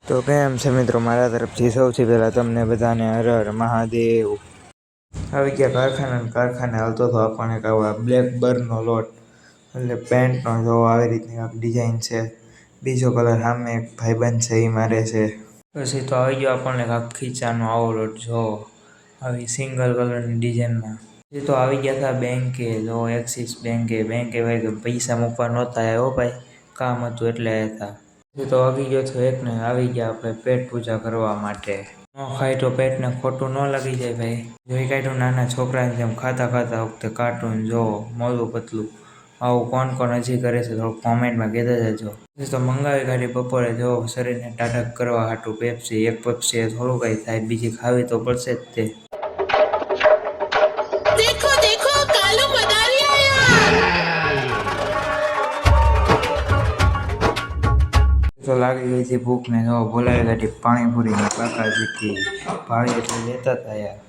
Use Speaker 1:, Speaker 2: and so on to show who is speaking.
Speaker 1: તો કેમ છે મિત્રો, મારા તરફથી સૌથી પહેલાં તમને બધાને હર હર મહાદેવ। આવી ગયા કારખાને હાલતો હતો આપણને એક આવા બ્લેક બર્નનો લોટ, એટલે પેન્ટનો જો આવી રીતની આપ ડિઝાઇન છે। બીજો કલર સામે એક ભાઈબંધ છે એ મારે છે। પછી તો આવી ગયો આપણને કાંક ખીચાનો આવો લોટ, જો આવી સિંગલ કલરની ડિઝાઇનમાં। એ તો આવી ગયા હતા બેંકે, જો એક્સિસ બેંકે ભાઈ પૈસા મૂકવા નહોતા આવ્યા હો ભાઈ, કામ હતું એટલે આવ્યા હતા। એ તો આવી ગયો છો એક ને આવી ગયા આપણે પેટ પૂજા કરવા માટે। ન ખાય તો પેટને ખોટું ન લાગી જાય ભાઈ। જોઈ કાઢ્યું નાના છોકરાને જેમ ખાતા વખતે કાર્ટૂન, જો મોલું પતલું, આવું કોણ કોણ હજી કરે છે થોડુંક કોમેન્ટમાં કહેતા જજો। તો મંગાવી કાઢી બપોરે, જો શરીરને ટાઢક કરવા હાટું પેપ્સી, એક પેપ્સી થોડું કંઈ થાય, બીજી ખાવી તો પડશે જ તે।
Speaker 2: देखो देखो कालू पधारिया यार।
Speaker 1: તો લાગી ગઈ હતી ભૂખ ને, જો બોલાવી કાઢી પાણીપુરી કાકાજી ભાવે એટલે લેતા હતા યાર।